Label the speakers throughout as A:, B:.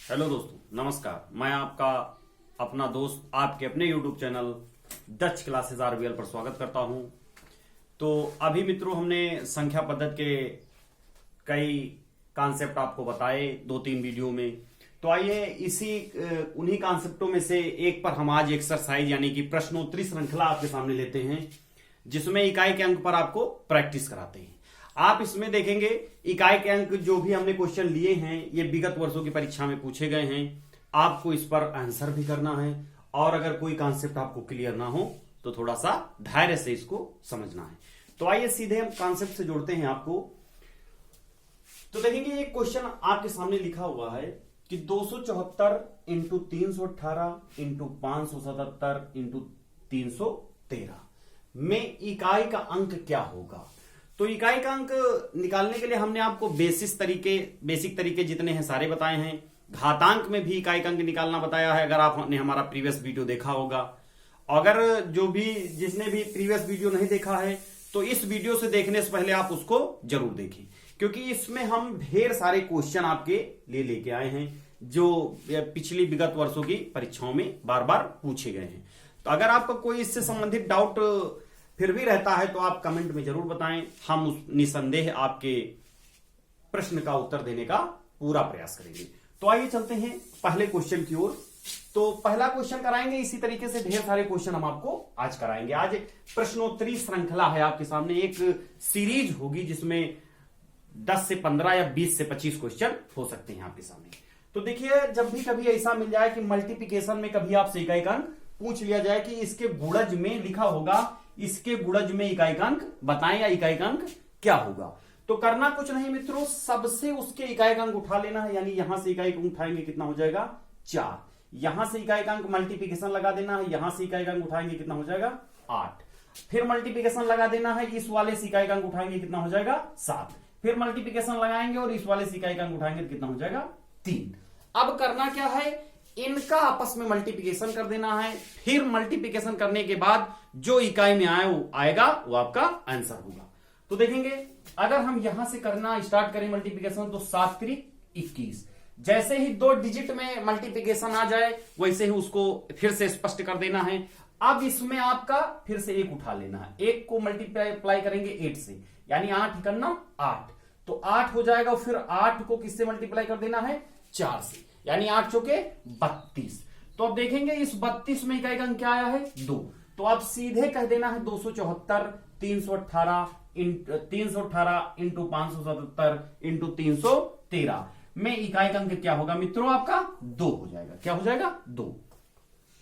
A: Hello दोस्तों, नमस्कार। मैं आपका अपना दोस्त आपके अपने YouTube channel Dutch classes RBL पर स्वागत करता हूं। तो अभी मित्रों हमने संख्या पद्धति के कई कॉन्सेप्ट आपको बताए 2-3 वीडियो में। तो आइए उन्हीं कॉन्सेप्टों में से एक पर हम आज एक्सरसाइज यानी कि प्रश्नोत्तरी श्रृंखला आपके सामने लेते हैं, जिसमें इकाई के अंक पर आपको प्रैक्टिस कराते हैं। आप इसमें देखेंगे इकाई के अंक जो भी हमने क्वेश्चन लिए हैं ये विगत वर्षों की परीक्षा में पूछे गए हैं। आपको इस पर आंसर भी करना है और अगर कोई कॉन्सेप्ट आपको क्लियर ना हो तो थोड़ा सा धैर्य से इसको समझना है। तो आइए सीधे हम कॉन्सेप्ट से जोड़ते हैं आपको। तो देखेंगे एक क्वेश्चन आपके सामने लिखा हुआ है कि 274 इंटू 318 इंटू 577 इंटू 313 में इकाई का अंक क्या होगा। तो इकाई का अंक निकालने के लिए हमने आपको बेसिक तरीके जितने हैं सारे बताए हैं। घातांक में भी इकाई का अंक निकालना बताया है, अगर आपने हमारा प्रीवियस वीडियो देखा होगा। अगर जिसने भी प्रीवियस वीडियो नहीं देखा है तो इस वीडियो से देखने से पहले आप उसको जरूर देखें, क्योंकि इसमें हम ढेर सारे क्वेश्चन आपके लिए लेके आए हैं जो पिछली विगत वर्षों की परीक्षाओं में बार बार पूछे गए हैं। तो अगर आपका कोई इससे संबंधित डाउट फिर भी रहता है तो आप कमेंट में जरूर बताएं। हम निसंदेह आपके प्रश्न का उत्तर देने का पूरा प्रयास करेंगे। तो आइए चलते हैं पहले क्वेश्चन की ओर। तो पहला क्वेश्चन कराएंगे, इसी तरीके से ढेर सारे क्वेश्चन हम आपको आज कराएंगे। आज प्रश्नोत्तरी श्रृंखला है आपके सामने, एक सीरीज होगी जिसमें 10 से 15 या 20 से 25 क्वेश्चन हो सकते हैं आपके सामने। तो देखिए, जब भी कभी ऐसा मिल जाए कि मल्टीप्लिकेशन में कभी आपसे इकाई का अंक पूछ लिया जाए कि इसके गुणज में लिखा होगा, इसके गुणज में इकाई का अंक बताएं या इकाई का अंक क्या होगा, तो करना कुछ नहीं मित्रों, सबसे उसके इकाई का अंक उठा लेना है। यानी यहां से इकाई का अंक उठाएंगे कितना हो जाएगा 4, यहां से इकाई का अंक मल्टीप्लिकेशन लगा देना है, यहां से इकाई का अंक उठाएंगे कितना हो जाएगा 8, फिर मल्टीप्लिकेशन लगा देना है, इस वाले से इकाई का अंक उठाएंगे कितना हो जाएगा 7, फिर मल्टीप्लिकेशन लगाएंगे और इस वाले से इकाई का अंक उठाएंगे तो कितना हो जाएगा 3। अब करना क्या है, इनका आपस में मल्टीप्लिकेशन कर देना है, फिर मल्टीप्लिकेशन करने के बाद जो इकाई में आएगा वो आपका आंसर होगा। तो देखेंगे अगर हम यहां से करना स्टार्ट करें मल्टीप्लिकेशन तो 7 त्रिक 21, जैसे ही 2 डिजिट में मल्टीप्लिकेशन आ जाए वैसे ही उसको फिर से स्पष्ट कर देना है। अब इसमें आपका फिर से 1 उठा लेना है, 1 को मल्टीप्लाई करेंगे 8 से, यानी 8 करना 8, तो 8 हो जाएगा। फिर 8 को किससे मल्टीप्लाई कर देना है 4 से, यानी 8 चौके 32। तो अब देखेंगे इस 32 में इकाई का अंक क्या आया है 2, तो आप सीधे कह देना है 274 318 इंटू 577 इंटू 313 में इकाई का अंक क्या होगा मित्रों, आपका 2 हो जाएगा। क्या हो जाएगा 2।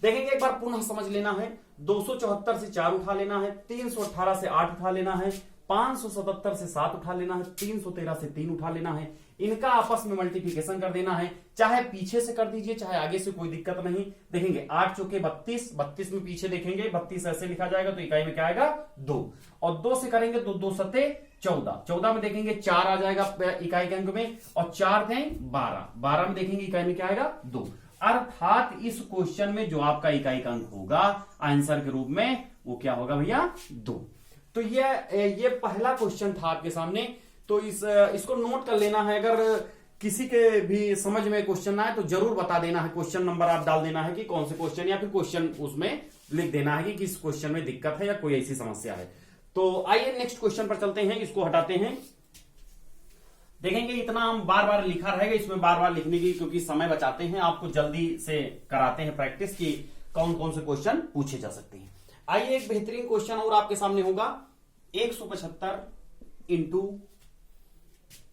A: देखेंगे एक बार पुनः समझ लेना है, 274 से 4 उठा लेना है, 318 से 8 उठा लेना है, 577 से 7 उठा लेना है, 313 से 3 उठा लेना है, इनका आपस में मल्टीप्लिकेशन कर देना है। चाहे पीछे से कर दीजिए चाहे आगे से, कोई दिक्कत नहीं। देखेंगे 8 चौके 32, 32 में पीछे देखेंगे 32 ऐसे लिखा जाएगा तो इकाई में क्या आएगा 2, और 2 से करेंगे तो 2 सते 14, 14 में देखेंगे 4 आ जाएगा इकाई के अंक में, और 4 थे 12, 12 में देखेंगे इकाई में क्या आएगा 2। अर्थात इस क्वेश्चन में जो आपका इकाई का अंक होगा आंसर के रूप में वो क्या होगा भैया 2। तो ये पहला क्वेश्चन था आपके सामने। तो इसको नोट कर लेना है, अगर किसी के भी समझ में क्वेश्चन ना है तो जरूर बता देना है, क्वेश्चन नंबर आप डाल देना है कि कौन से क्वेश्चन, या फिर क्वेश्चन उसमें लिख देना है कि किस क्वेश्चन में दिक्कत है या कोई ऐसी समस्या है। तो आइए नेक्स्ट क्वेश्चन पर चलते हैं, इसको हटाते हैं। देखेंगे इतना हम बार बार लिखा रहेगा, इसमें बार बार लिखने की क्योंकि समय बचाते हैं, आपको जल्दी से कराते हैं प्रैक्टिस की कौन कौन से क्वेश्चन पूछे जा सकते हैं। आइए एक बेहतरीन क्वेश्चन और आपके सामने होगा, 175 इंटू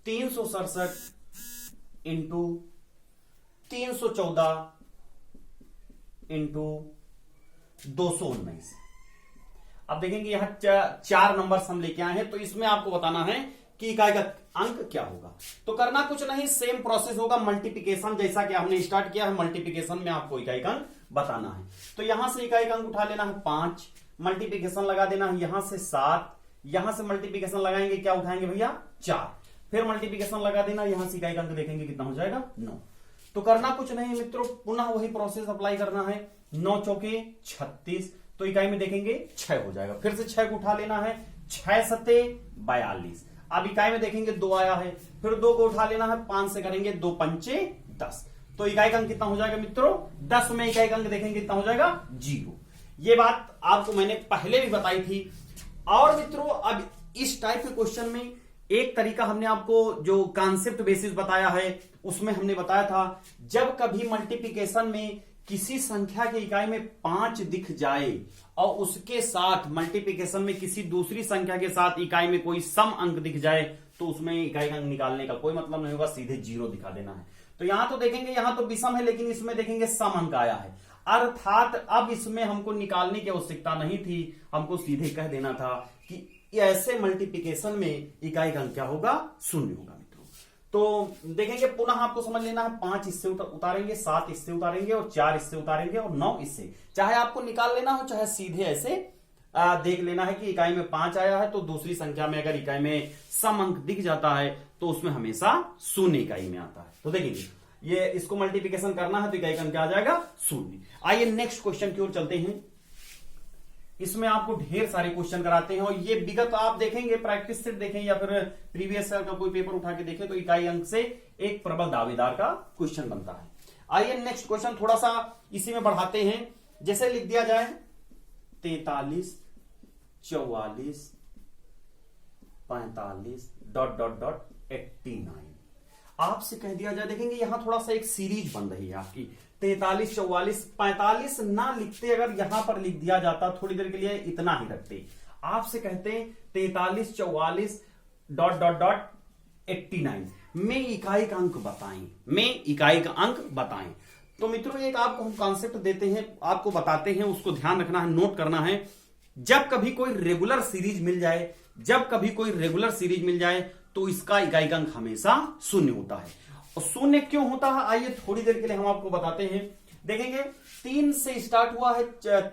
A: 367 इंटू 314 इंटू 219। अब देखेंगे यहां 4 नंबर हम लेके आए हैं, तो इसमें आपको बताना है कि इकाई का अंक क्या होगा। तो करना कुछ नहीं, सेम प्रोसेस होगा मल्टीप्लिकेशन जैसा कि हमने स्टार्ट किया है। मल्टीप्लिकेशन में आपको इकाई का अंक बताना है, तो यहां से इकाई का अंक उठा लेना है 5, मल्टीप्लिकेशन लगा देना है यहां से 7, यहां से मल्टीप्लिकेशन लगाएंगे क्या उठाएंगे भैया 4, फिर मल्टीप्लिकेशन लगा देना, यहां से इकाई का अंक देखेंगे कितना हो जाएगा 9। तो करना कुछ नहीं मित्रों, पुनः वही प्रोसेस अप्लाई करना है, 9 चौके 36, तो इकाई में देखेंगे 6 हो जाएगा, फिर से 6 को उठा लेना है, 6 सते 42। अब इकाई में देखेंगे 2 आया है, फिर 2 को उठा लेना है, 5 से करेंगे 2 पंचे 10, तो इकाई का अंक कितना हो जाएगा मित्रों? 10 में इकाई का अंक देखेंगे कितना हो जाएगा? 0। ये बात आपको मैंने पहले भी बताई थी। और मित्रों अब इस टाइप के क्वेश्चन में एक तरीका हमने आपको जो कॉन्सेप्ट बेसिस बताया है उसमें हमने बताया था, जब कभी मल्टीप्लिकेशन में किसी संख्या की इकाई में 5 दिख जाए और उसके साथ मल्टीप्लिकेशन में किसी दूसरी संख्या के साथ इकाई में कोई सम अंक दिख जाए तो उसमें इकाई का अंक निकालने का कोई मतलब नहीं होगा, सीधे 0 दिखा देना है। तो यहां तो देखेंगे यहां तो विषम है, लेकिन इसमें देखेंगे सम अंक आया है, अर्थात अब इसमें हमको निकालने की आवश्यकता नहीं थी, हमको सीधे कह देना था कि ऐसे मल्टीप्लिकेशन में इकाई का अंक क्या होगा? 0 होगा मित्रों। तो देखेंगे पुनः आपको समझ लेना है, 5 इससे उतारेंगे, 7 इससे उतारेंगे और 4 इससे उतारेंगे और 9 इससे। चाहे आपको निकाल लेना हो चाहे सीधे ऐसे देख लेना है कि इकाई में 5 आया है तो दूसरी संख्या में अगर इकाई में सम अंक दिख जाता है तो उसमें हमेशा 0 इकाई में आता है। तो देखिए ये इसको मल्टीप्लिकेशन करना है तो इकाई का अंक क्या आ जाएगा? 0। आइए नेक्स्ट क्वेश्चन की ओर चलते हैं। इसमें आपको ढेर सारे क्वेश्चन कराते हैं और ये विगत आप देखेंगे, प्रैक्टिस सेट देखें या फिर प्रीवियस साल का कोई पेपर उठा के देखें तो इकाई अंक से एक प्रबल दावेदार का क्वेश्चन बनता है। आइए नेक्स्ट क्वेश्चन थोड़ा सा इसी में बढ़ाते हैं। जैसे लिख दिया जाए 43, 44, 45 ... 89। आपसे कह दिया जाए, देखेंगे यहां थोड़ा सा एक सीरीज बन रही है आपकी, 43, 44, 45 ना लिखते अगर यहां पर लिख दिया जाता थोड़ी देर के लिए इतना ही रखते। आपसे कहते हैं 43, 44 ... 89 में इकाई का अंक बताएं, में इकाई का अंक बताएं। तो मित्रों एक आपको हम कॉन्सेप्ट देते हैं, आपको बताते हैं, उसको ध्यान रखना है, नोट करना है। जब कभी कोई रेगुलर सीरीज मिल जाए, जब कभी कोई रेगुलर सीरीज मिल जाए तो इसका इकाई का अंक हमेशा 0 होता है। और 0 क्यों होता है आइए थोड़ी देर के लिए हम आपको बताते हैं। देखेंगे 3 से स्टार्ट हुआ है,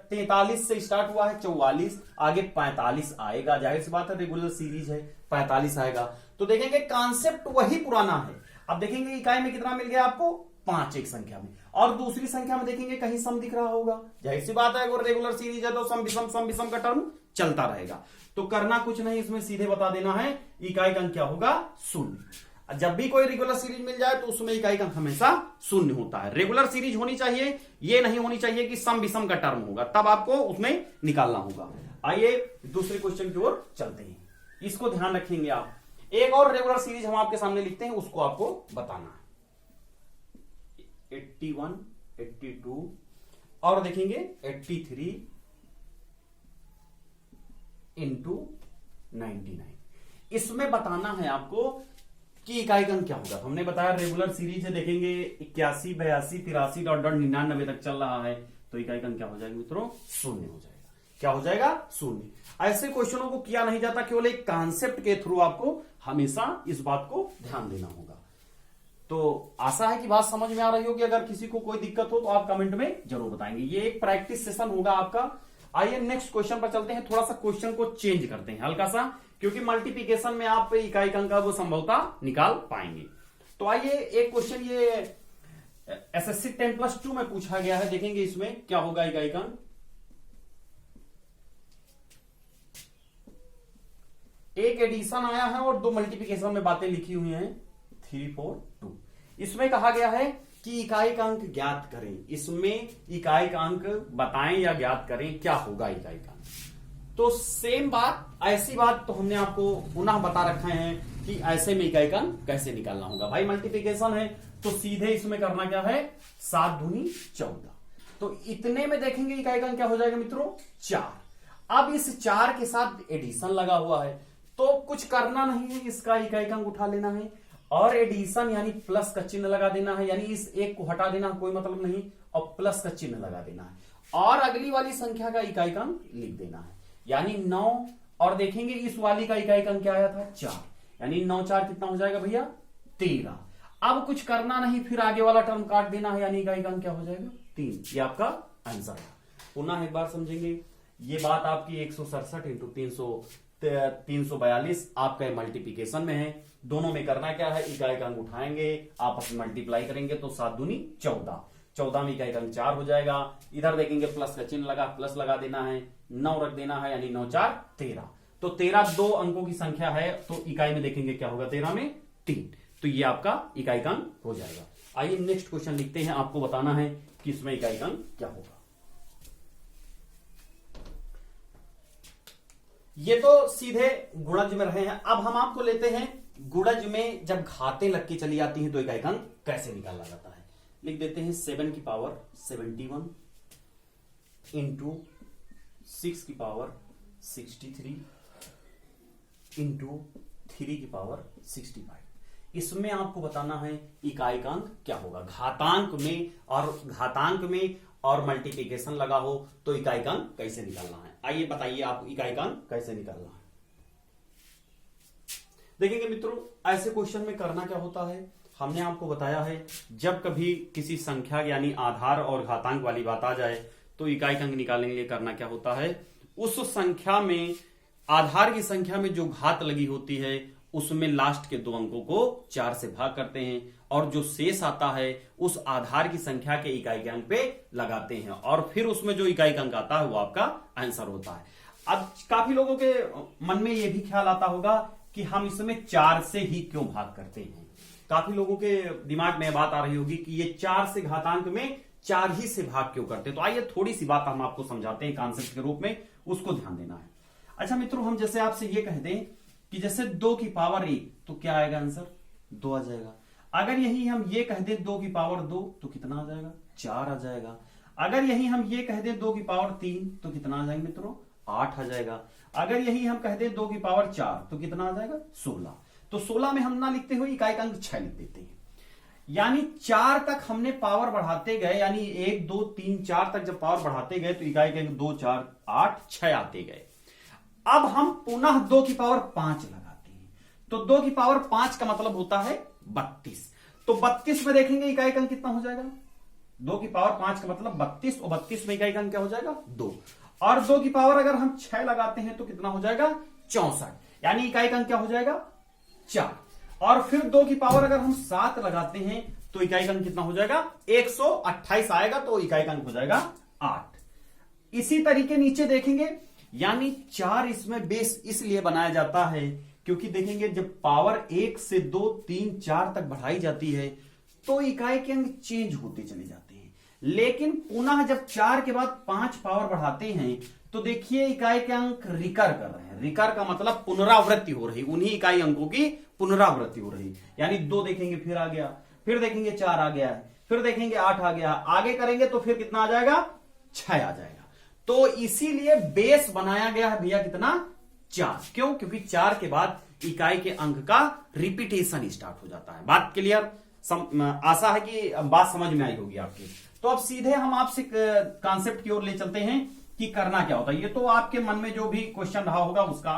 A: 43 से स्टार्ट हुआ है 44, आगे 45 आएगा, जाहिर सी बात है रेगुलर सीरीज है, 45 आएगा। तो देखेंगे कॉन्सेप्ट वही पुराना है। अब देखेंगे इकाई में कितना मिल गया आपको? 5 एक संख्या में, और दूसरी संख्या में देखेंगे कहीं सम दिख रहा होगा, जाहिर सी बात है अगर रेगुलर सीरीज है तो सम विषम का टर्म चलता रहेगा। तो करना कुछ नहीं, इसमें सीधे बता देना है इकाई का अंक क्या होगा? 0। जब भी कोई रेगुलर सीरीज मिल जाए तो उसमें इकाई का अंक हमेशा 0 होता है। रेगुलर सीरीज होनी चाहिए, ये नहीं होनी चाहिए कि सम विषम का टर्म होगा, तब आपको उसमें निकालना होगा। आइए दूसरे क्वेश्चन की ओर चलते हैं, इसको ध्यान रखेंगे आप। एक और रेगुलर सीरीज हम आपके सामने लिखते हैं, उसको आपको बताना है। 81, 82 और देखेंगे 83 इंटू 99। इसमें बताना है आपको कि इकाई का अंक क्या होगा। हमने बताया रेगुलर सीरीज है, देखेंगे 81, 82, 83 ... 99 तक चल रहा है, तो इकाई का अंक क्या हो जाएगा मित्रों? 0 हो जाएगा। क्या हो जाएगा? 0। ऐसे क्वेश्चनों को किया नहीं जाता, केवल एक कॉन्सेप्ट के थ्रू आपको हमेशा इस बात को ध्यान देना होगा। तो आशा है कि बात समझ में आ रही होगी। अगर किसी को कोई दिक्कत हो तो आप कमेंट में जरूर बताएंगे। ये एक प्रैक्टिस सेशन होगा आपका। आइए नेक्स्ट क्वेश्चन पर चलते हैं। थोड़ा सा क्वेश्चन को चेंज करते हैं हल्का सा, क्योंकि मल्टीप्लिकेशन में आप इकाई का अंक वो संभवतः निकाल पाएंगे। तो आइए एक क्वेश्चन ये एसएससी 10+2 में पूछा गया है, देखेंगे इसमें क्या होगा इकाई का अंक। एक एडिशन आया है और 2 मल्टीप्लिकेशन में बातें लिखी हुई हैं, 3, 4, 2। इसमें कहा गया है कि इकाई का अंक ज्ञात करें। इसमें इकाई का अंक बताएं या ज्ञात करें, क्या होगा इकाई का अंक। तो सेम बात, ऐसी बात तो हमने आपको पुनः बता रखे हैं कि ऐसे में इकाई का अंक कैसे निकालना होगा। भाई मल्टीप्लिकेशन है तो सीधे इसमें करना क्या है? 7 दूनी 14। तो इतने में देखेंगे इकाई का अंक क्या हो जाएगा मित्रों? 4। अब इस 4 के साथ एडिशन लगा हुआ है तो कुछ करना नहीं है, इसका इकाई का अंक उठा लेना है और एडिशन यानी प्लस का चिन्ह लगा देना है, यानी इस एक को हटा देना, कोई मतलब नहीं, और प्लस का चिन्ह लगा देना है और अगली वाली संख्या का इकाई का अंक लिख देना है, यानी 9। और देखेंगे इस वाली का इकाई का अंक क्या आया था? 4, यानी 9 4 कितना हो जाएगा भैया? 13। अब कुछ करना नहीं, फिर आगे वाला टर्म काट देना है, यानी इकाई का अंक क्या हो जाएगा? 3। ये आपका आंसर है। पुनः एक बार समझेंगे, ये बात आपकी 167 इंटू 342 आपका मल्टीप्लीकेशन में है। दोनों में करना क्या है? इकाई का अंक उठाएंगे, आपस में मल्टीप्लाई करेंगे तो 7 दूनी 14। 14 में इकाई का अंक 4 हो जाएगा। इधर देखेंगे प्लस का चिन्ह लगा, प्लस लगा देना है, 9 रख देना है, यानी 9 4 13। तो 13 2 अंकों की संख्या है तो इकाई में देखेंगे क्या होगा? 13 में 3। तो ये आपका इकाइकांक हो जाएगा। आइए नेक्स्ट क्वेश्चन लिखते हैं, आपको बताना है कि इसमें इकाइकांक क्या होगा। ये तो सीधे गुणज में रहे हैं, अब हम आपको लेते हैं गुणज में जब घातें लग के चली आती हैं तो इकाइकांक कैसे निकाला जाता है। लिख देते हैं 7 की पावर 71 इंटू 6 की पावर 63 इंटू 3 की पावर 65। इसमें आपको बताना है इकाइकांक क्या होगा। घातांक में और मल्टीप्लिकेशन लगा हो तो इकाइकांक कैसे निकालना है। आइए बताइए आप इकाइकांक कैसे निकालना है। देखेंगे मित्रों, ऐसे क्वेश्चन में करना क्या होता है, हमने आपको बताया है जब कभी किसी संख्या यानी आधार और घातांक वाली बात आ जाए तो इकाइकांक निकालने के लिए करना क्या होता है, उस संख्या में आधार की संख्या में जो घात लगी होती है उसमें लास्ट के 2 अंकों को 4 से भाग करते हैं और जो शेष आता है उस आधार की संख्या के इकाइकांक पे लगाते हैं और फिर उसमें जो इकाइकांक आता है वो आपका आंसर होता है। अब काफी लोगों के मन में यह भी ख्याल आता होगा कि हम इसमें 4 से ही क्यों भाग करते हैं। काफी लोगों के दिमाग में बात आ रही होगी कि ये 4 से घातांक में 4 ही से भाग क्यों करते हैं। तो आइए थोड़ी सी बात हम आपको समझाते हैं कॉन्सेप्ट के रूप में, उसको ध्यान देना है। अच्छा मित्रों, हम जैसे आपसे ये कह दें कि जैसे 2 की पावर 1 तो क्या आएगा आंसर 2 आ जाएगा। अगर यही हम ये कह दें 2 की पावर 2 तो कितना आ जाएगा 4 आ जाएगा। अगर यही हम ये कह दें 2 की पावर 3 तो कितना आ जाएगा मित्रों 8 आ जाएगा। अगर यही हम कह दें 2 की पावर 4 तो कितना आ जाएगा 16। तो 16 में हम ना लिखते हुए इकाइकांक 6 लिख देते हैं। यानी 4 तक हमने पावर बढ़ाते गए, यानी 1 2 3 4 तक जब पावर बढ़ाते गए तो इकाइकांक 2 4 8 6 आते गए। अब हम पुनः 2 की पावर 5 लगाते हैं तो 2 की पावर 5 का मतलब होता है 32। तो 32 में देखेंगे इकाइकांक कितना हो जाएगा, 2 की पावर 5 का मतलब 32 और 32 में इकाइकांक क्या हो जाएगा 2। और 2 की पावर अगर हम 6 लगाते हैं तो कितना हो जाएगा 64, यानी इकाइकांक क्या हो जाएगा 4। और फिर 2 की पावर अगर हम 7 लगाते हैं तो इकाइकांक कितना हो जाएगा 128 आएगा, तो इकाइकांक हो जाएगा 8। इसी तरीके नीचे देखेंगे, यानी 4 इसमें बेस इसलिए बनाया जाता है क्योंकि देखेंगे जब पावर 1 से 2 3 4 तक बढ़ाई जाती है तो इकाई के अंक चेंज होते चले जाते हैं। लेकिन पुनः जब 4 के बाद 5 पावर बढ़ाते हैं तो देखिए इकाई के अंक रिकर कर रहे हैं। रिकर का मतलब पुनरावृत्ति हो रही, उन्हीं इकाई अंकों की पुनरावृत्ति हो रही। यानी 2 देखेंगे फिर आ गया, फिर देखेंगे 4 आ गया, फिर देखेंगे 8 आ गया, आगे करेंगे तो फिर कितना आ जाएगा 6 आ जाएगा। तो इसीलिए बेस बनाया गया है भैया कितना 4। क्यों? क्योंकि 4 के बाद इकाई के अंक का रिपीटेशन स्टार्ट हो जाता है। बात क्लियर? आशा है कि बात समझ में आई होगी आपकी। तो अब सीधे हम आपसे कॉन्सेप्ट की ओर ले चलते हैं कि करना क्या होता है। ये तो आपके मन में जो भी क्वेश्चन रहा होगा उसका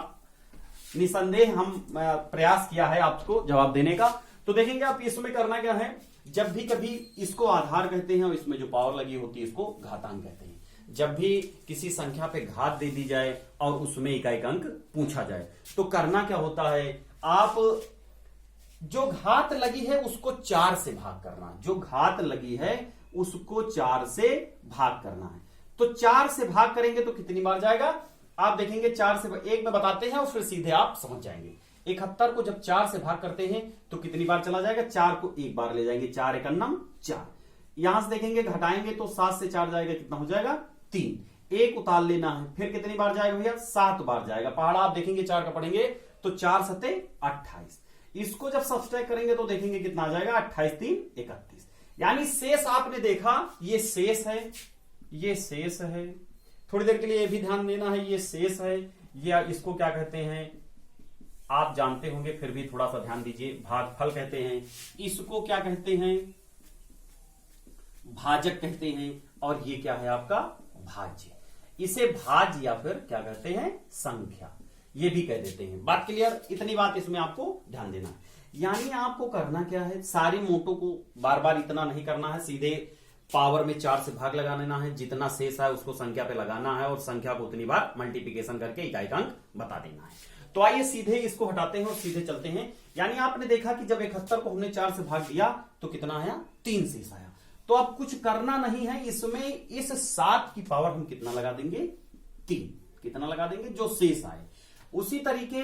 A: निसंदेह हम प्रयास किया है आपको जवाब देने का। तो देखेंगे आप इसमें करना क्या है, जब भी कभी इसको आधार कहते हैं और इसमें जो पावर लगी होती है इसको घातांक कहते हैं। जब भी किसी संख्या पे घात दे दी जाए और उसमें इकाइकांक पूछा जाए तो करना क्या होता है, आप जो घात लगी है उसको 4 से भाग करना। जो घात लगी है उसको 4 से भाग करना है। तो 4 से भाग करेंगे तो कितनी बार जाएगा आप देखेंगे। 4 से 1 में बताते हैं और फिर सीधे आप समझ जाएंगे। 71 को जब 4 से भाग करते हैं तो कितनी बार चला जाएगा, 4 को 1 बार ले जाएंगे, 4 एक 4। यहां से देखेंगे घटाएंगे तो 7 से 4 जाएगा, कितना हो जाएगा 3। 1 उतार लेना है, फिर कितनी बार जाएगा भैया 7 बार जाएगा। पहाड़ा आप देखेंगे 4 का पढ़ेंगे तो 4 सते 28। इसको जब सब्सट्रैक्ट करेंगे तो देखेंगे कितना आ जाएगा 28 3 31। यानी शेष आपने देखा, ये शेष है, ये शेष है। थोड़ी देर के लिए ये भी ध्यान देना है, ये शेष है, ये इसको क्या कहते हैं आप जानते होंगे, फिर भी थोड़ा सा ध्यान दीजिए। भागफल कहते हैं, इसको क्या कहते हैं भाजक कहते हैं, और ये क्या है आपका भाज्य। इसे भाज्य या फिर क्या कहते हैं संख्या, ये भी कह देते हैं। बात क्लियर? इतनी बात इसमें आपको ध्यान देना है। यानी आपको करना क्या है, सारी मोटो को बार बार इतना नहीं करना है, सीधे पावर में 4 से भाग लगा लेना है, जितना शेष है उसको संख्या पे लगाना है और संख्या को उतनी बार मल्टीप्लिकेशन करके इकाइकांक बता देना है। तो आइए सीधे इसको हटाते हैं और सीधे चलते हैं। यानी आपने देखा कि जब 71 को हमने 4 से भाग दिया तो कितना आया 3 शेष आया। तो अब कुछ करना नहीं है, इसमें इस 7 की पावर हम कितना लगा देंगे 3, कितना लगा देंगे जो शेष आए। उसी तरीके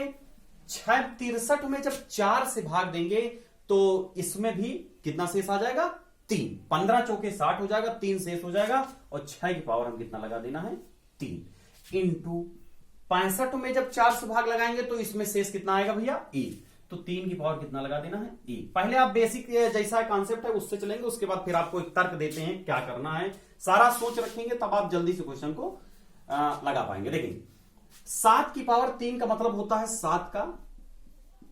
A: 63 में जब 4 से भाग देंगे तो इसमें भी कितना शेष आ जाएगा 3, 15 चौके 60 हो जाएगा, 3 शेष हो जाएगा और 6 की पावर हम कितना लगा देना है 3 इंटू 65 में जब 4 से भाग लगाएंगे तो इसमें शेष कितना आएगा भैया 1, तो 3 की पावर कितना लगा देना है 1। पहले आप बेसिक जैसा कॉन्सेप्ट है उससे चलेंगे, उसके बाद फिर आपको एक तर्क देते हैं क्या करना है, सारा सोच रखेंगे तब आप जल्दी से क्वेश्चन को लगा पाएंगे। देखिए 7 की पावर 3 का मतलब होता है 7 का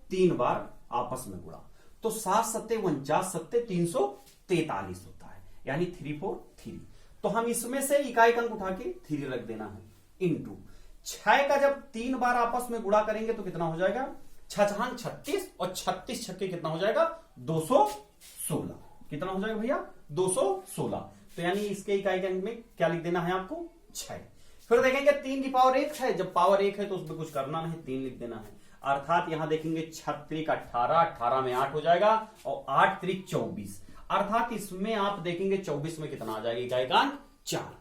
A: 3 बार आपस में गुणा, तो 7 सत्ते 49 सत्ते 343 होता है, यानी 343। तो हम इसमें से इकाई अंक उठा के 3 रख देना है इंटू 6 का जब 3 बार आपस में गुणा करेंगे तो कितना हो जाएगा 6 36 और 36 छक्के कितना हो जाएगा 216, कितना हो जाएगा भैया 216। तो यानी इसके इकाई अंक में क्या लिख देना है आपको 6। फिर देखेंगे 3 की पावर 1 है, जब पावर 1 है तो उसमें कुछ करना नहीं, 3 लिख देना है, अर्थात यहां देखेंगे 6 18, 18 में 8 हो जाएगा और 8 3 24, अर्थात इसमें आप देखेंगे 24 में कितना आ जाएगा इकाई का 4।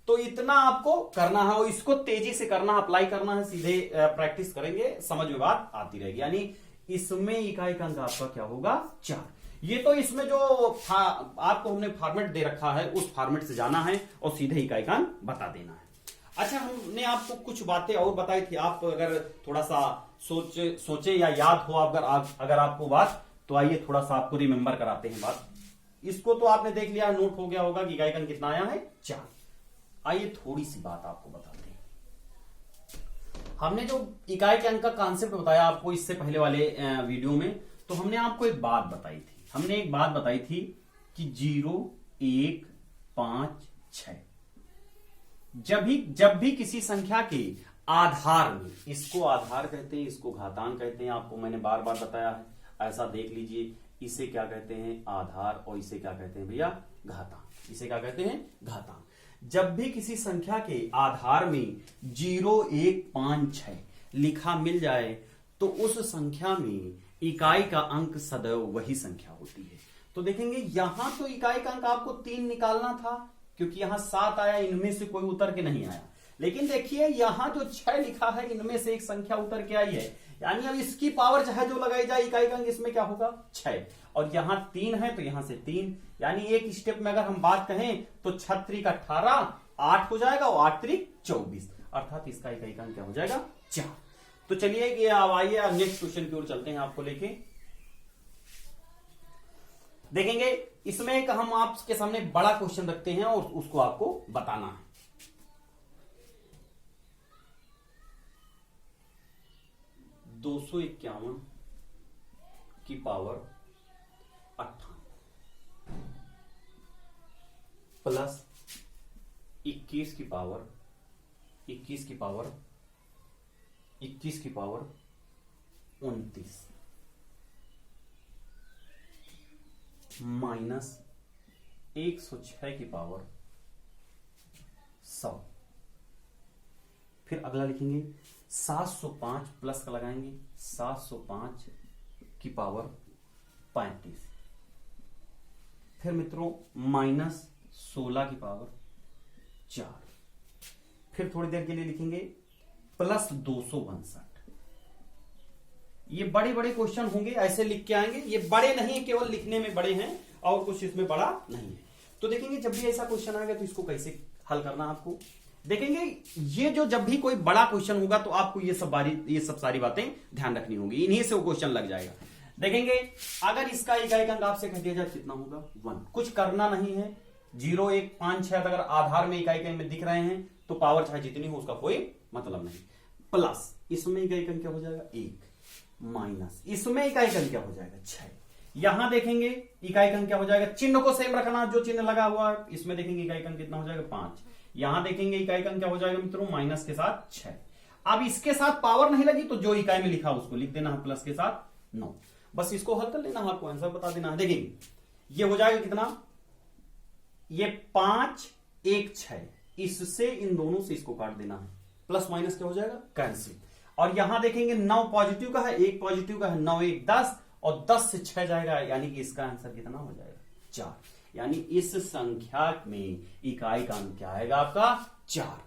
A: तो इतना आपको करना है और इसको तेजी से करना, अप्लाई करना है, सीधे प्रैक्टिस करेंगे, समझ में बात आती रहेगी। यानी इसमें इकाई का अंक आपका क्या होगा 4। ये तो इसमें जो आपको हमने फॉर्मेट दे रखा है उस फॉर्मेट से जाना है और सीधे इकाई का अंक बता देना है। अच्छा, हमने आपको कुछ बातें और बताई थी, आप अगर थोड़ा सा सोचे या याद हो अगर आपको बात, तो आइए थोड़ा सा आपको रिमेंबर कराते हैं बात। इसको तो आपने देख लिया, नोट हो गया होगा कि इकाई का अंक कितना आया है 4। आइए थोड़ी सी बात आपको बताते हैं। हमने जो इकाई के अंक का कॉन्सेप्ट बताया आपको इससे पहले वाले वीडियो में, तो हमने आपको एक बात बताई थी, कि 0 1 5 6 जब भी किसी संख्या के आधार में, इसको आधार कहते हैं, इसको घातांक कहते हैं, आपको मैंने बार बार बताया है, ऐसा देख लीजिए, इसे क्या कहते हैं आधार और इसे क्या कहते हैं भैया घातांक, इसे क्या कहते हैं घातांक। जब भी किसी संख्या के आधार में 0 1 5 6 लिखा मिल जाए तो उस संख्या में इकाई का अंक सदैव वही संख्या होती है। तो देखेंगे यहां तो इकाई का अंक आपको 3 निकालना था, क्योंकि यहां 7 आया, इनमें से कोई उतर के नहीं आया। लेकिन देखिए यहां जो 6 लिखा है, इनमें से एक संख्या उतर के आई है, यानी अब इसकी पावर चाहे जो लगाई जाए इकाई का अंक इसमें क्या होगा 6, और यहां 3 है तो यहां से 3, यानी एक स्टेप में अगर हम बात कहें तो 6 3 18 8 हो जाएगा और 8 3 24, अर्थात इसका इकाई का अंक क्या हो जाएगा 4। तो चलिए अब आइए नेक्स्ट क्वेश्चन की ओर चलते हैं, आपको लेके देखेंगे। इसमें एक हम आपके सामने बड़ा क्वेश्चन रखते हैं और उसको आपको बताना है। दो सौ 251 की पावर 58 प्लस 21 की पावर 29 माइनस 106 की पावर 100। फिर अगला लिखेंगे 705 प्लस का लगाएंगे 705 की पावर 35। फिर मित्रों माइनस 16 की पावर 4। फिर थोड़ी देर के लिए लिखेंगे प्लस 262। ये बड़े बड़े क्वेश्चन होंगे, ऐसे लिख के आएंगे, ये बड़े नहीं केवल लिखने में बड़े हैं और कुछ इसमें बड़ा नहीं है। तो देखेंगे जब भी ऐसा क्वेश्चन आएगा तो इसको कैसे हल करना आपको देखेंगे। ये जो जब भी कोई बड़ा क्वेश्चन होगा तो आपको ये सब सारी बातें ध्यान रखनी होगी, इन्हीं से वो क्वेश्चन लग जाएगा। देखेंगे अगर इसका इकाई अंक आपसे कह दिया जाए कितना होगा 1, कुछ करना नहीं है। 0 1 5 6 अगर आधार में इकाई अंक में दिख रहे हैं तो पावर चाहे जितनी हो उसका कोई मतलब नहीं। प्लस इसमें इकाई अंक क्या हो जाएगा 1, माइनस इसमें इकाई अंक क्या हो जाएगा 6। यहां देखेंगे इकाई अंक क्या हो जाएगा, चिन्ह को सेम रखना, जो चिन्ह लगा हुआ है इसमें देखेंगे इकाई अंक कितना हो जाएगा 5। यहां देखेंगे इकाई अंक क्या हो जाएगा मित्रों माइनस के साथ 6। अब इसके साथ पावर नहीं लगी तो जो इकाई में लिखा उसको लिख देना है प्लस के साथ 9। बस इसको हल कर लेना है, आपको आंसर बता देना है। देखेंगे ये हो जाएगा कितना, ये 5 1 6, इससे इन दोनों से इसको काट देना है, प्लस माइनस क्या हो जाएगा कैंसिल। और यहां देखेंगे 9 पॉजिटिव का है 1 पॉजिटिव का है, 9 1 10 और 10 से 6 जाएगा, यानी कि इसका आंसर कितना हो जाएगा 4। यानी इस संख्या में इकाई का अंक क्या आएगा आपका 4।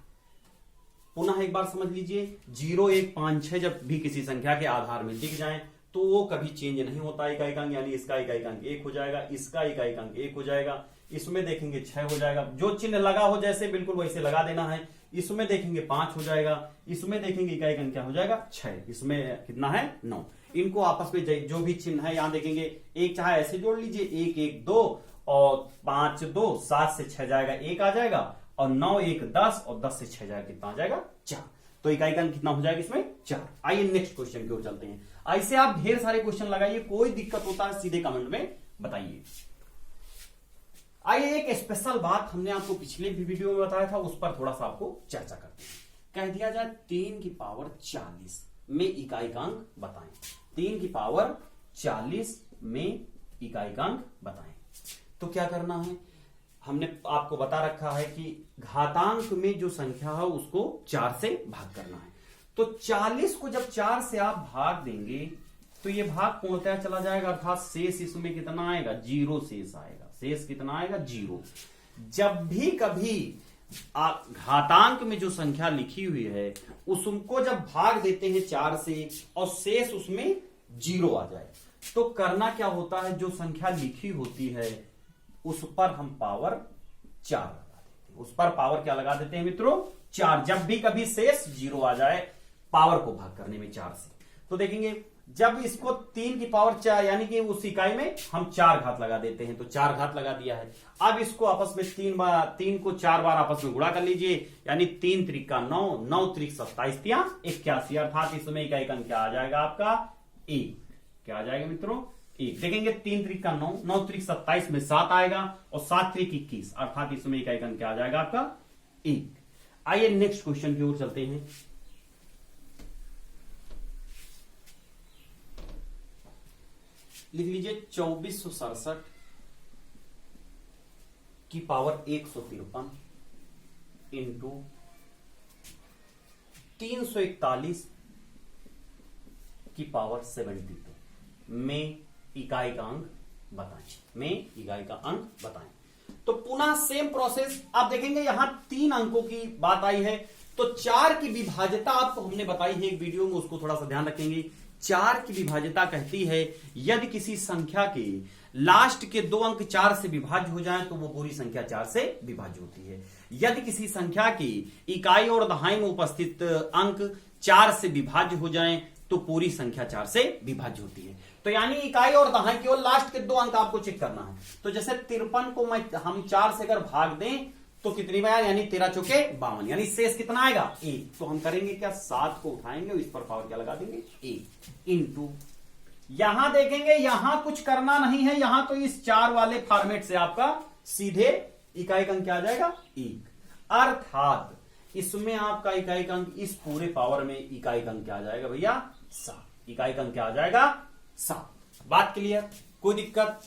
A: पुनः एक बार समझ लीजिए 0 1 5 6 जब भी किसी संख्या के आधार में दिख जाए तो वो कभी चेंज नहीं होता इकाई का अंक, यानी इसका इकाई का अंक 1 हो जाएगा, इसका इकाई का अंक 1 हो जाएगा, इसमें देखेंगे 6 हो जाएगा, जो चिन्ह लगा हो जैसे बिल्कुल वैसे लगा देना है। इसमें देखेंगे 5 हो जाएगा, इसमें देखेंगे इकाई का अंक क्या हो जाएगा 6, इसमें कितना है 9। इनको आपस में जो भी चिन्ह है यहां देखेंगे, एक चाहे ऐसे जोड़ लीजिए 1 1 2 और 5 2, 7 से 6 जाएगा 1 आ जाएगा, और 9 1 10 और 10 से 6 जाएगा कितना आ जाएगा 4। तो इकाई का अंक कितना हो जाएगा इसमें 4। आइए नेक्स्ट क्वेश्चन की ओर चलते हैं। ऐसे आप ढेर सारे क्वेश्चन लगाइए, कोई दिक्कत होता है सीधे कमेंट में बताइए। आइए एक स्पेशल बात हमने आपको पिछले भी वीडियो में बताया था, उस पर थोड़ा सा आपको चर्चा करते हैं। कह दिया जाए 3 की पावर 40 में इकाई का अंक बताएं। 3 की पावर 40 में इकाई का अंक बताएं। तो क्या करना है, हमने आपको बता रखा है कि घातांक में जो संख्या है उसको 4 से भाग करना है। तो 40 को जब 4 से आप भाग देंगे तो ये भाग पूर्णतः चला जाएगा, अर्थात शेष इसमें कितना आएगा 0 शेष आएगा। शेष कितना आएगा 0। जब भी कभी घातांक में जो संख्या लिखी हुई है उसको जब भाग देते हैं 4 से और शेष उसमें 0 आ जाए, तो करना क्या होता है, जो संख्या लिखी होती है उस पर हम पावर 4 लगा देते हैं। उस पर पावर क्या लगा देते हैं मित्रों 4। जब भी कभी शेष 0 आ जाए पावर को भाग करने में 4 से, तो देखेंगे जब इसको 3 की पावर 4 यानी कि उस इकाई में हम 4 घात लगा देते हैं, तो 4 घात लगा दिया है। अब इसको आपस में 3 को 4 बार आपस में गुणा कर लीजिए, यानी 3 त्रिका 9, 9 त्रिक 27 तिया 81, अर्थात इसमें इकाई का अंक क्या आ जाएगा आपका 1। क्या आ जाएगा मित्रों 1। देखेंगे 3 त्रिक का 9, 9 त्रिक 27 में 7 आएगा और 7 त्रिक 21, अर्थात इसमें इकाई का अंक क्या आ जाएगा आपका 1। आइए नेक्स्ट क्वेश्चन की ओर चलते हैं। लिख लीजिए 2467 की पावर 153 इंटू 341 की पावर 72 में इकाई का अंक बताएं। तो पुनः सेम प्रोसेस आप देखेंगे, यहां 3 अंकों की बात आई है, तो 4 की विभाज्यता आपको हमने बताई है एक वीडियो में, उसको थोड़ा सा ध्यान रखेंगे। 4 की विभाज्यता कहती है यदि किसी संख्या के लास्ट के 2 अंक 4 से विभाज्य हो जाएं तो वो पूरी संख्या 4 से विभाज्य होती है। यदि किसी संख्या की इकाई और दहाई में उपस्थित अंक 4 से विभाज्य हो जाएं तो पूरी संख्या 4 से विभाज्य होती है। तो यानी इकाई और दहाई केवल लास्ट के 2 अंक आपको चेक करना है। तो जैसे 53 को हम 4 से अगर भाग दें तो कितनी बार, यानी 13 चौके 52, यानी शेष कितना आएगा 1। तो हम करेंगे क्या, 7 को उठाएंगे और इस पर पावर क्या लगा देंगे 1 इंटू, यहां देखेंगे यहां कुछ करना नहीं है, यहां तो इस 4 वाले फॉर्मेट से आपका सीधे इकाई का अंक क्या आ जाएगा 1, अर्थात इसमें आपका इकाई का अंक इस पूरे पावर में इकाई का अंक क्या आ जाएगा भैया 7। इकाई का अंक क्या आ जाएगा 7। बात क्लियर, कोई दिक्कत?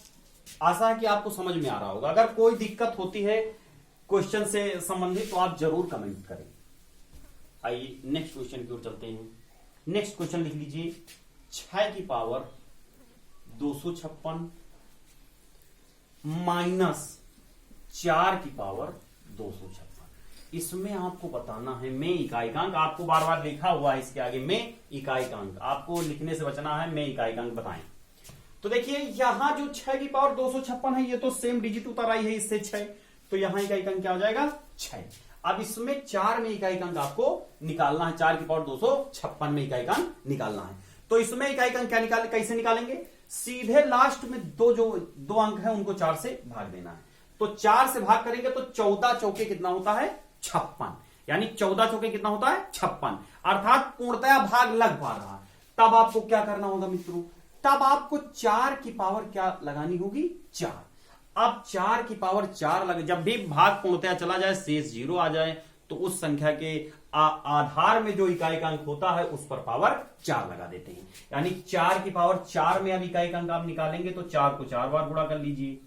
A: आशा है कि आपको समझ में आ रहा होगा। अगर कोई दिक्कत होती है क्वेश्चन से संबंधित तो आप जरूर कमेंट करें। आइए नेक्स्ट क्वेश्चन की ओर चलते हैं। नेक्स्ट क्वेश्चन लिख लीजिए 6 की पावर 256 माइनस 4 की पावर 256। इसमें आपको बताना है में इकाई का अंक, आपको बार बार लिखा हुआ है इसके आगे में इकाई का अंक, आपको लिखने से बचना है में इकाई का अंक बताएं। तो देखिए यहां जो 6 की पावर 256 है ये तो सेम डिजिट उतर आई है इससे 6, तो यहां इकाई का अंक क्या हो जाएगा 6। अब इसमें 4 में इकाई का अंक आपको निकालना है, 4 की पावर 256 में इकाई का अंक निकालना है। तो इसमें इकाई का अंक क्या कैसे निकालेंगे, सीधे लास्ट में दो अंक है उनको 4 से भाग देना है। तो 4 से भाग करेंगे तो 14 चौके कितना होता है 56, यानी 14 चौके कितना होता है 56, अर्थात पूर्णतया भाग लग पा रहा। तब आपको क्या करना होगा मित्रों, तब आपको 4 की पावर क्या लगानी होगी 4। अब 4 की पावर 4 लगे, जब भी भाग पूर्णतया चला जाए शेष 0 आ जाए तो उस संख्या के आधार में जो इकाई का अंक होता है उस पर पावर 4 लगा देते हैं। यानी 4 की पावर 4 में अब इकाई का अंक आप निकालेंगे तो 4 को 4 बार गुणा कर लीजिए,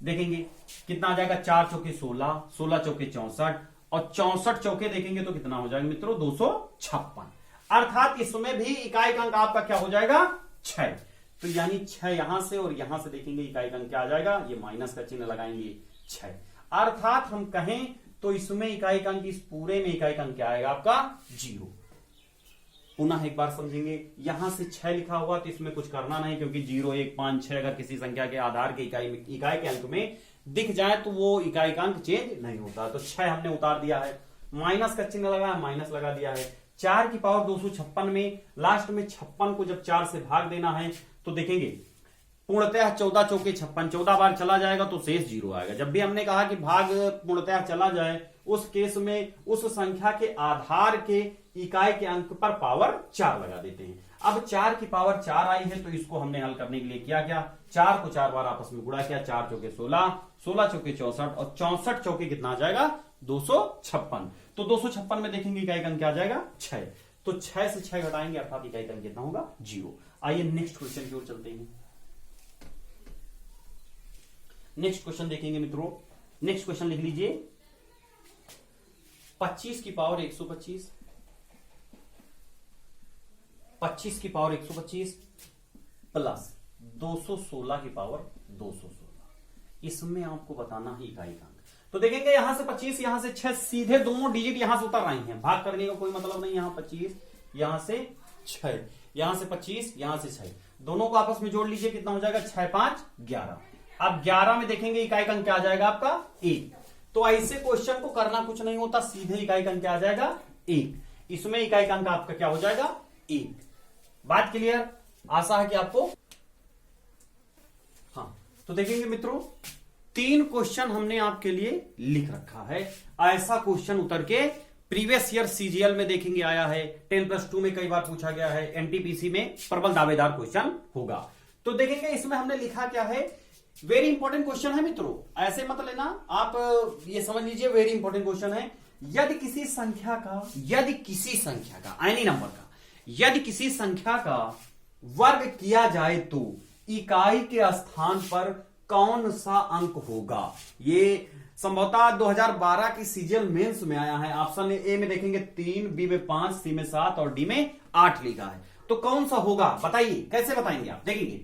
A: देखेंगे कितना आ जाएगा 4 चौके 16, 16 चौके 64 और 64 चौके देखेंगे तो कितना हो जाएगा मित्रों 256, अर्थात इसमें भी इकाई का अंक आपका क्या हो जाएगा 6। तो यानी 6 यहां से और यहां से देखेंगे इकाई का अंक क्या आ जाएगा, ये माइनस का चिन्ह लगाएंगे 6, अर्थात हम कहें तो इसमें इकाई का अंक इस पूरे में इकाई का अंक क्या आएगा आपका 0। पुनः एक बार समझेंगे। यहां से 6 लिखा हुआ तो इसमें कुछ करना नहीं, क्योंकि 0, 1, 5, 6 अगर किसी संख्या के आधार के इकाई के अंक में दिख जाए तो वो इकाई का अंक चेंज नहीं होता। तो 6 हमने उतार दिया है, माइनस का चिन्ह लगा है, माइनस लगा दिया है। 4 की पावर 256 में लास्ट में 56 को जब 4 से भाग देना है तो देखेंगे पूर्णतः 14 चौके 56, 14 बार चला जाएगा तो शेष 0 आएगा। जब भी हमने कहा कि भाग पूर्णतः चला जाए उस केस में उस संख्या के आधार के इकाई के अंक पर पावर 4 लगा देते हैं। अब 4 की पावर 4 आई है तो इसको हमने हल करने के लिए किया क्या, 4 को 4 बार आपस में गुणा किया, 4 चौके 16, 16 चौके 64 और 64 चौके कितना आ जाएगा 256। तो 256 में देखेंगे इकाई का अंक क्या आ जाएगा 6। तो 6 से 6 घटाएंगे अर्थात इकाई का अंक कितना होगा 0। आइए नेक्स्ट क्वेश्चन की ओर चलते हैं। नेक्स्ट क्वेश्चन देखेंगे मित्रों। नेक्स्ट क्वेश्चन लिख लीजिए 25 की पावर 125, 25 की पावर 125 प्लस 216 की पावर 216। इसमें आपको बताना है इकाई का अंक। तो देखेंगे यहां से 25, यहां से 6, सीधे दोनों डिजिट यहां से उतर रही हैं, भाग करने का कोई मतलब नहीं। यहां 25, यहां से 6, यहां से 25, यहां से 6, दोनों को आपस में जोड़ लीजिए, कितना हो जाएगा 6, 5, 11। अब 11 में देखेंगे इकाई का अंक क्या आ जाएगा आपका 1। तो ऐसे क्वेश्चन को करना कुछ नहीं होता, सीधे इकाई का अंक क्या आ जाएगा 1। इसमें इकाई का अंक आपका क्या हो जाएगा 1। बात क्लियर, आशा है कि आपको। हाँ, तो देखेंगे मित्रों 3 क्वेश्चन हमने आपके लिए लिख रखा है। ऐसा क्वेश्चन उतर के प्रीवियस ईयर सीजीएल में देखेंगे आया है, 10+2 में कई बार पूछा गया है, एनटीपीसी में प्रबल दावेदार क्वेश्चन होगा। तो देखेंगे इसमें हमने लिखा क्या है, वेरी इंपॉर्टेंट क्वेश्चन है मित्रों, ऐसे मत लेना आप, ये समझ लीजिए वेरी इंपॉर्टेंट क्वेश्चन है। यदि किसी संख्या का एनी नंबर का यदि किसी संख्या का वर्ग किया जाए तो इकाई के स्थान पर कौन सा अंक होगा। ये संभवतः 2012 की सीजीएल मेंस में आया है। ऑप्शन ए में देखेंगे 3, बी में 5, सी में 7 और डी में 8 लिखा है। तो कौन सा होगा बताइए, कैसे बताएंगे आप, देखेंगे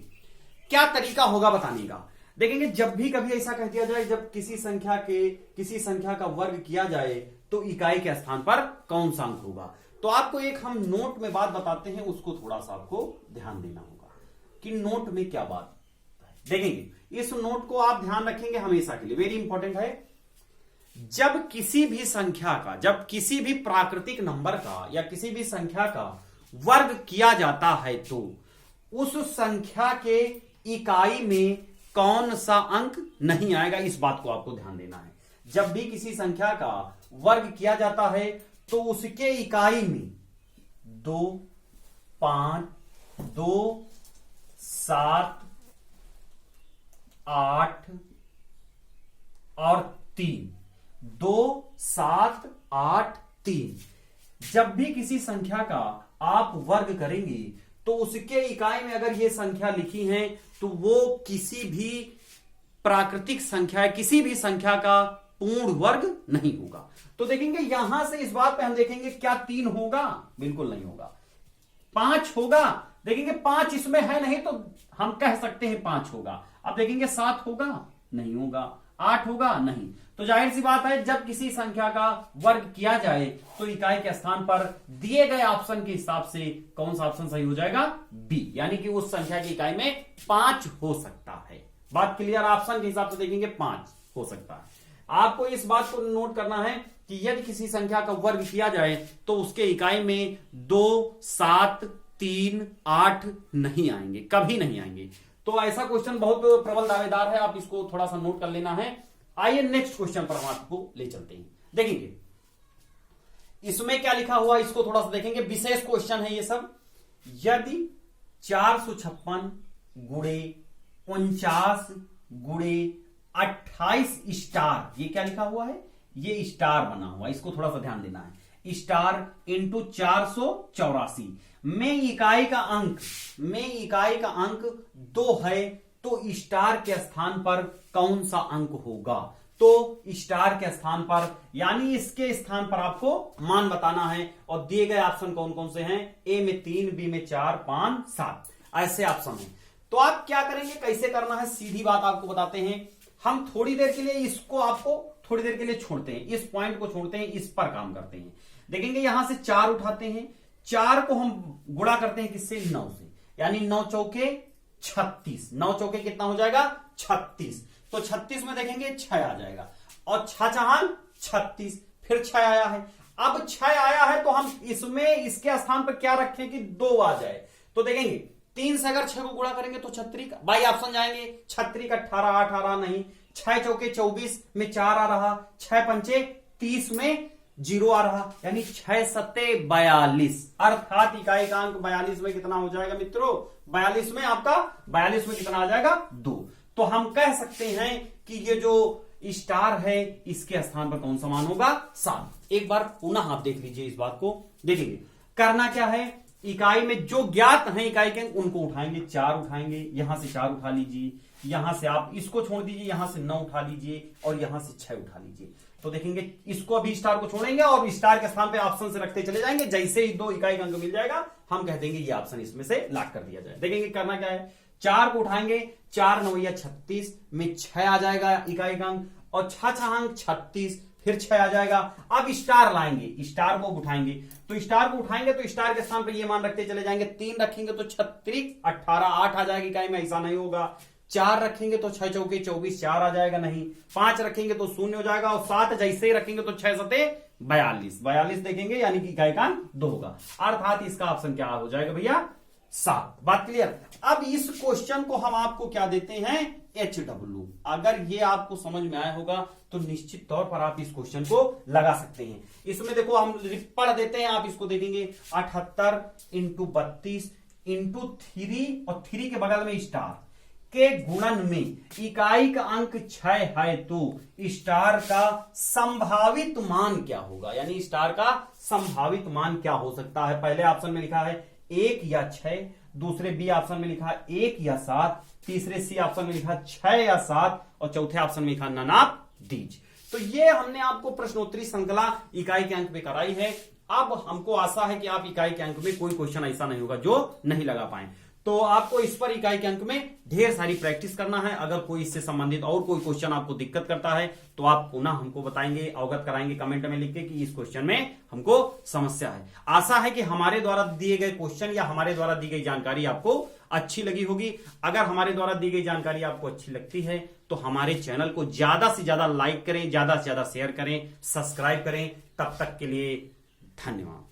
A: क्या तरीका होगा बताने का। देखेंगे जब भी कभी ऐसा कह दिया जाए, जब किसी संख्या का वर्ग किया जाए तो इकाई के स्थान पर कौन सा अंक होगा। तो आपको एक हम नोट में बात बताते हैं, उसको थोड़ा सा आपको ध्यान देना होगा कि नोट में क्या बात है। देखेंगे इस नोट को आप ध्यान रखेंगे हमेशा के लिए, वेरी इंपॉर्टेंट है। जब किसी भी प्राकृतिक नंबर का या किसी भी संख्या का वर्ग किया जाता है तो उस संख्या के इकाई में कौन सा अंक नहीं आएगा, इस बात को आपको ध्यान देना है। जब भी किसी संख्या का वर्ग किया जाता है तो उसके इकाई में 2, 5, 2, 7, 8 और 3, 2, 7, 8, 3। जब भी किसी संख्या का आप वर्ग करेंगे तो उसके इकाई में अगर ये संख्या लिखी है तो वो किसी भी प्राकृतिक संख्या, किसी भी संख्या का पूर्ण वर्ग नहीं होगा। तो देखेंगे यहां से इस बात पे हम देखेंगे क्या 3 होगा, बिल्कुल नहीं होगा। 5 होगा, देखेंगे 5 इसमें है नहीं तो हम कह सकते हैं 5 होगा। अब देखेंगे 7 होगा, नहीं होगा। 8 होगा, नहीं। तो जाहिर सी बात है जब किसी संख्या का वर्ग किया जाए तो इकाई के स्थान पर दिए गए ऑप्शन के हिसाब से कौन सा ऑप्शन सही हो जाएगा बी, यानी कि उस संख्या की इकाई में 5 हो सकता है। बात क्लियर, ऑप्शन के हिसाब से देखेंगे 5 हो सकता है। आपको इस बात को नोट करना है कि यदि किसी संख्या का वर्ग किया जाए तो उसके इकाई में 2, 7, 3, 8 नहीं आएंगे, कभी नहीं आएंगे। तो ऐसा क्वेश्चन बहुत प्रबल दावेदार है, आप इसको थोड़ा सा नोट कर लेना है। आइए नेक्स्ट क्वेश्चन पर हम आपको ले चलते हैं। देखेंगे इसमें क्या लिखा हुआ, इसको थोड़ा सा देखेंगे, विशेष क्वेश्चन है ये सब। यदि 456 गुणे 49 गुणे 28 स्टार, ये क्या लिखा हुआ है, ये स्टार बना हुआ है, इसको थोड़ा सा ध्यान देना है। स्टार इंटू 484 में इकाई का अंक 2 है तो स्टार के स्थान पर कौन सा अंक होगा। तो स्टार के स्थान पर यानी इसके स्थान पर आपको मान बताना है और दिए गए ऑप्शन कौन कौन से हैं, ए में 3, बी में 4, 5, 7 ऐसे ऑप्शन हैं। तो आप क्या करेंगे, कैसे करना है, सीधी बात आपको बताते हैं। हम थोड़ी देर के लिए इसको आपको थोड़ी देर के लिए छोड़ते हैं, इस पॉइंट को छोड़ते हैं, इस पर काम करते हैं। देखेंगे यहां से 4 उठाते हैं, 4 को हम गुणा करते हैं किससे? 9 से, यानी 9 चौके 36। 9 चौके कितना हो जाएगा? 36। तो 36 में देखेंगे 6 आ जाएगा, और 6 चहान 36, फिर 6 आया है। अब 6 आया है तो हम इसमें इसके स्थान पर क्या रखें कि 2 आ जाए। तो देखेंगे 3 से अगर 6 को गुणा करेंगे तो 36 का, बाई ऑप्शन जाएंगे, 36 का 18, 18 नहीं, 6 चौके 24 में 4 आ रहा, 6 पंचे 30 में 0 आ रहा, यानी 6 सत्ते 42, अर्थात इकाई का अंक 42 में कितना हो जाएगा मित्रों? 42 में आपका 42 में कितना आ जाएगा? 2। तो हम कह सकते हैं कि ये जो स्टार है इसके स्थान पर कौन सा मान होगा? 7। एक बार पुनः आप देख लीजिए इस बात को, देखेंगे करना क्या है, इकाई में जो ज्ञात हैं इकाई के अंक उनको उठाएंगे, 4 उठाएंगे, यहां से 4 उठा लीजिए, यहां से आप इसको छोड़ दीजिए, यहां से 9 उठा लीजिए, और यहां से 6 उठा लीजिए। तो देखेंगे इसको अभी स्टार को छोड़ेंगे और स्टार के स्थान पे ऑप्शन से रखते चले जाएंगे। जैसे ही 2 इकाई का अंक मिल जाएगा हम कह देंगे ये ऑप्शन इसमें से लॉक कर दिया जाए। देखेंगे करना क्या है, 4 को उठाएंगे, 4 9 या 36 में 6 आ जाएगा इकाई का अंक, और 6 6 36, फिर 6 आ जाएगा। अब स्टार लाएंगे, स्टार को उठाएंगे, तो स्टार को उठाएंगे तो स्टार के स्थान पर ये मान रखते चले जाएंगे। 3 रखेंगे तो 36 18 8 आ जाएगी इकाई में, ऐसा नहीं होगा। 4 रखेंगे तो 6 चौके 24 4 आ जाएगा नहीं, 5 रखेंगे तो 0 हो जाएगा, और 7 जैसे ही रखेंगे तो 6 सते 42, 42 देखेंगे यानी कि इकाई का 2 होगा, अर्थात इसका ऑप्शन क्या हो जाएगा भैया? 7। बात क्लियर? अब इस क्वेश्चन को हम आपको क्या देते हैं? HW। अगर ये आपको समझ में आया होगा तो निश्चित तौर पर आप इस क्वेश्चन को लगा सकते हैं। इसमें देखो हम पढ़ देते हैं, आप इसको दे देंगे 78 इंटू 32 इंटू 3, और 3 के बगल में स्टार के गुणन में इकाई का अंक 6 है तो स्टार का संभावित मान क्या होगा, यानी स्टार का संभावित मान क्या हो सकता है? पहले ऑप्शन में लिखा है 1 या 6, दूसरे बी ऑप्शन में लिखा 1 या 7, तीसरे सी ऑप्शन में लिखा 6 या 7, और चौथे ऑप्शन में लिखा नन ऑफ दीज। तो ये हमने आपको प्रश्नोत्तरी श्रृंखला इकाई के अंक में कराई है। अब हमको आशा है कि आप इकाई के अंक में कोई क्वेश्चन ऐसा नहीं होगा जो नहीं लगा पाए। तो आपको इस पर इकाई के अंक में ढेर सारी प्रैक्टिस करना है। अगर कोई इससे संबंधित और कोई क्वेश्चन आपको दिक्कत करता है तो आप पुनः हमको बताएंगे, अवगत कराएंगे कमेंट में लिख के कि इस क्वेश्चन में हमको समस्या है। आशा है कि हमारे द्वारा दिए गए क्वेश्चन या हमारे द्वारा दी गई जानकारी आपको अच्छी लगी होगी। अगर हमारे द्वारा दी गई जानकारी आपको अच्छी लगती है तो हमारे चैनल को ज्यादा से ज्यादा लाइक करें, ज्यादा से ज्यादा शेयर करें, सब्सक्राइब करें। तब तक के लिए धन्यवाद।